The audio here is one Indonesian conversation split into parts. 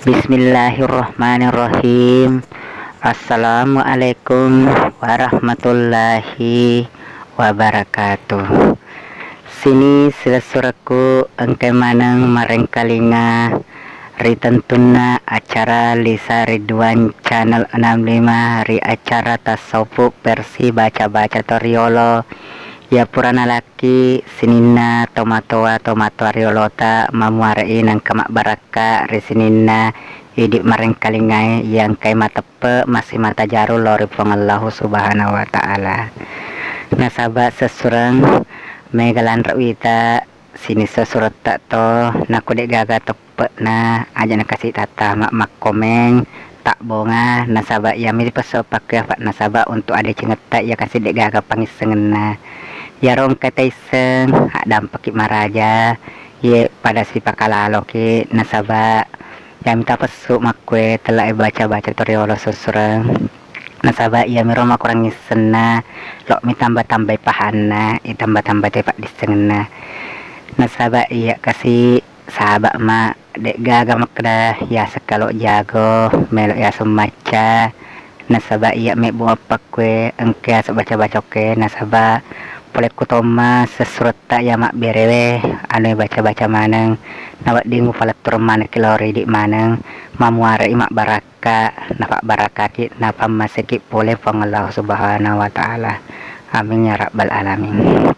Bismillahirrahmanirrahim. Assalamualaikum warahmatullahi wabarakatuh. Sini silesuraku engke maneng mareng kalinga ritentuna acara Lisa Ridwan channel 65 ri acara tasawuf versi baca-baca toriolo ya purana laki sinina tomato ariolota mamuarai nang kemak baraka risinina idik mareng kalingai yang kai matepe masih mata jaru lori pengallahu subhanahu wa ta'ala. Nasaba sesurang megalan rawita sini sesurat tak to naku dek gaga tepe na aja nakasih tata mak komeng tak bonga nasaba ya mirip pesopak ya pak nasaba untuk ada cengeta ya kasih dek gaga pangisengena ya rong kataiseng dampak maraja ye pada si pakalalo ki nasaba ya minta pesuk makwe telah baca-baca toriolo susurang nasaba ya miro kurang ngisena lo mi tambah-tambah pahana tambah-tambah tepak disengena nasaba iya kasih sahabat mak dek gaga makda ya sekalo jago melok ya semaca nasaba iya mek buat pakwe engke baca-baca oke nasaba boleh kutoma sesurta ya mak berewe anu baca-baca maneng nawak dingu palat turman kilori di maneng mamuara imak baraka napak baraka ki napa masiki boleh pengallahu subhanahu wa ta'ala amin ya rabbal alamin.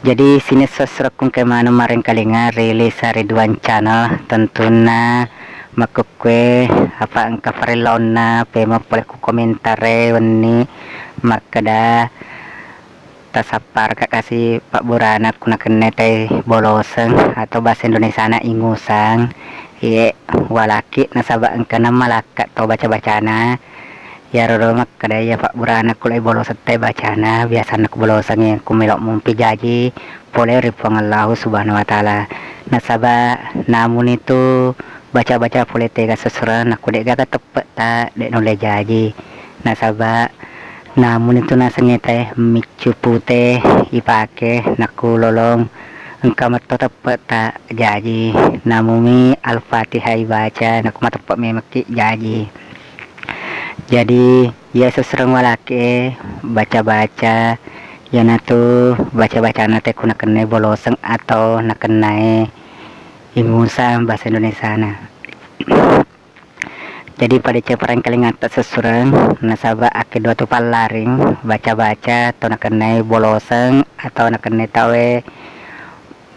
Jadi sini sesurakung kemana mareng kalinga rilis Ridwan channel tentuna makukwe apa engka parilona pema boleh ku komentare wani makada tasapar kak kasih Pak Burana kuna kene teh boloseng atau bahasa Indonesia na ingusang ye walaki nasaba engka nama laka to baca-bacana ya roro makada ya Pak Burana kulai boloseng teh bacana biasa nak boloseng yang kumelok mumpi jaji boleh ripong Allah subhanahu wa ta'ala nasaba namun itu baca-baca boleh tega sesuran aku dek gak tepet tak dek noleh jaji nasaba namun itu nasanya teh micu putih ipake naku lolong engkau merto tepet tak jaji namumi al-fatihah baca naku matepet memeki jaji jadi ya seserang walake baca-baca ya natu baca-baca nate kuna kene boloseng atau nakenai ingusang bahasa Indonesia na. Jadi pada ceparan kalingan tak sesurang nasaba ake dua tupal laring baca-baca atau nakenai boloseng atau nakenai tawe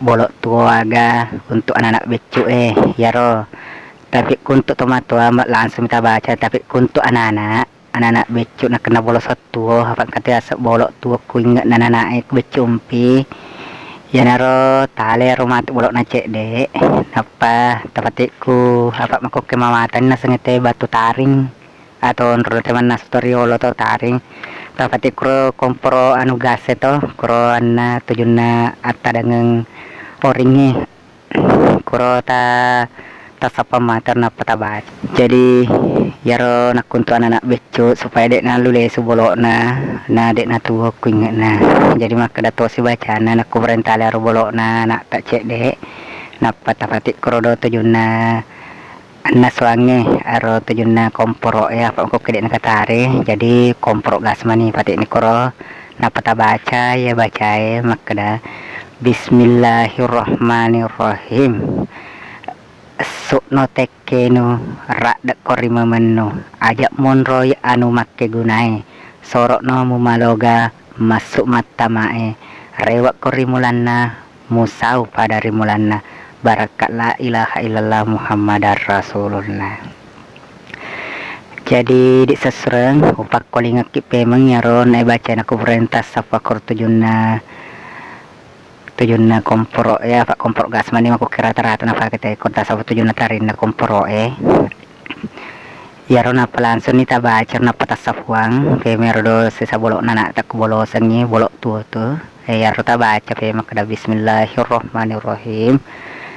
bolok tuaga untuk anak-anak becu ya ro tapi untuk tomato amat langsung kita baca tapi untuk anak-anak becu nak kena bolos satu apa kata asap bolok tua ku ingat anak-anak becu umpi ya naro tale rumah tu bolok nacek dek apa tapatiku apa makuk kemamatan nasengete batu taring atau nro teman nastoriolo to taring tapatiku kompro anu gase to kro anna tujuna atta dengan oringi kro ta tasapa mater na patabat jadi yaro nak untuk anak becu supaya dek na lule subolok na dek na tuwa ku ingat na jadi maka dato si bacana nak kuberenta lar bolok na nak tak cek dek na patapatik krodo tujuna anna suange aro tujuna komporo ya apa kok kedek na katare jadi komporo gasmani patik ni koro na patabaca ya bacae makada bismillahirrahmanirrahim sukno tekeno rak dek korima menu ajak monroy anu make gunai sorok no mumaloga masuk mata mae rewak korimulanna musau pada rimulanna barakat la ilaha illallah muhammadar rasulullah. Jadi di sesereng upak kolinga kipe mengyaron baca naku perintah sapa kortujuna tujuna komporo ya pak komporo gas mani aku kira rata napa kita kota sapa tujuna tarin na komporo ya rona langsung nita baca napa tasafuang pe merdo sisa bolok nana tak bolok sengi bolok tua tu ya rota baca pe makada bismillahirrahmanirrahim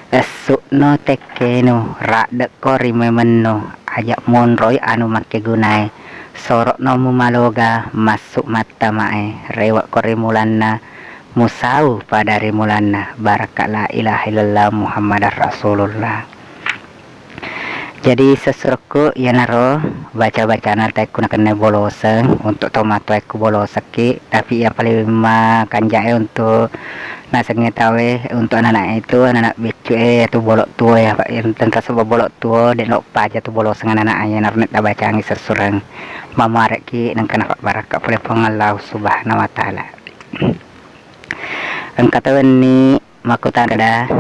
esukno tekeno rak dek korime meno ajak monroy anu make gunai sorok no mumaloga masuk mata mae rewak korimulanna musau pada rimulanna barakat la ilaha illallah muhammadar rasulullah. Jadi sesuruhku ya naro baca-baca nanti aku nak kena boloseng untuk tomato aku boloseki, tapi yang paling makan jae untuk nasengnya tawe untuk anak-anak itu anak bicu itu bolok tua ya pak yang tentang sebab bolok tua dan lok paja tu boloseng anak ayah narnet baca angin sesurang mamarek ki nang kena pak barakah boleh pengalau subhanahu wa taala. Engkata ni makutan ada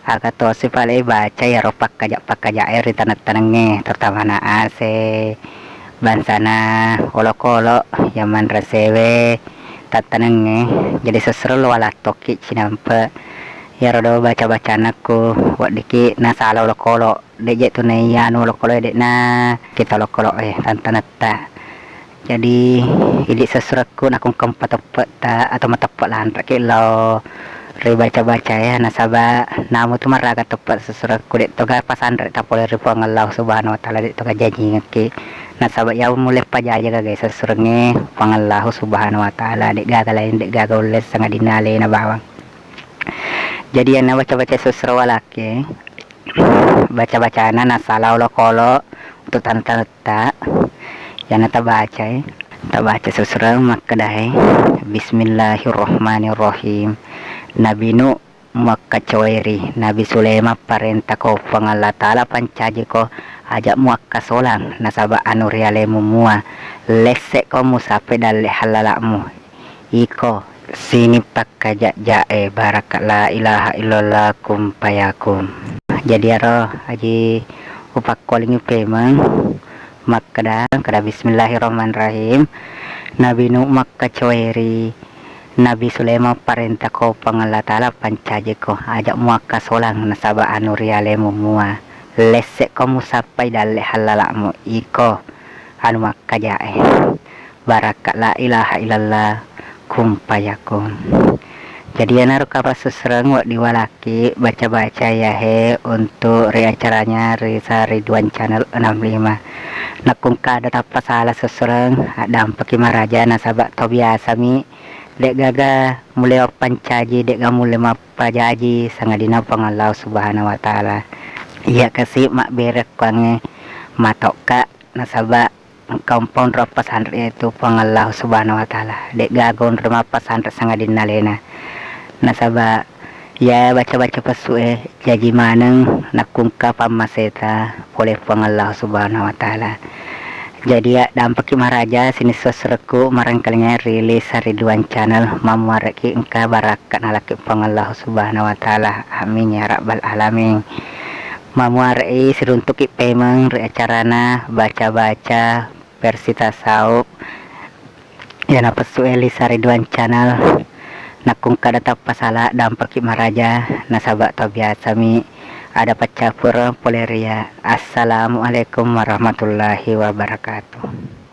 agato si pale baca ya ropak kajak air di tanah-tanahnya terutama na ase bansana olok-olok yaman resewe tatanenge jadi seseru wala toki cinampe ya rodo baca-baca anakku wak diki nasala olok-olok dek tu ne ya anu olok-olok dek na kita olok-olok tantanata jadi ini sesuruhku nakung keempat tepat atau matepat lah pakai lo baca-baca ya nasaba namu tu maraga tepat sesurat kulit toga pasandre tak boleh ripuang Allah subhanahu wa taala toga janji ngeki nasaba ya mulai paja aja guys sesurne pangallahu subhanahu wa taala dek gagal lain dek gagal les sangat dinale na bawang jadi yang baca-baca sesurah walake baca-baca na salah kolo untuk tanta yang nata baca tak baca sesurah makadahe bismillahirrahmanirrahim. Nabi Nu Makkacoiri Nabi Sulaiman parenta ko pangalla taala pancaji ko ajak muakka solang nasaba anu rialemu mua lesek ko musape dalle halalakmu iko sini pakka jae barakat la ilaha illallah kum payakum. Jadi aro aji upak kolingi pemang makkada kada bismillahirrahmanirrahim. Nabi Nu Makkacoiri Nabi Sulaiman parenta ko pangalla taala pancaje ko ajak muaka solang nasaba anu rialemu mua lesek ko musapai dalle halalakmu iko anu makka jae barakat la ilaha illallah kum payakum. Jadi naruh kabar sesereng wak diwalaki baca-baca ya he untuk acaranya Risa Ridwan channel 65 nakung kada tapa salah sesereng dampak maraja nasaba to biasa mi dek gaga mulai pancaji dek ga mulai mapajaji sangadina pangallau subhanahu wa taala iya kasih mak berek kange matoka nasaba kampung ropa santri itu pangallau subhanahu wa taala dek gagon rumah pasantri sangadina lena nasaba ya baca-baca pasu jaji maneng nakungka pamaseta boleh pangallau subhanahu wa taala. Jadi ya dampak maraja sini sesuruhku marangkalinya rilis Ridwan channel mamuareki engka barakat nalaki pangallahu subhanahu wa taala amin ya rabbal alamin. Mamuareki siruntuk pemeng acarana baca-baca versi tasawuf ya napesu Elisa Ridwan channel nakung kada tapasala dampak maraja nasaba to biasa mi ada pecah pura poleria. Assalamualaikum warahmatullahi wabarakatuh.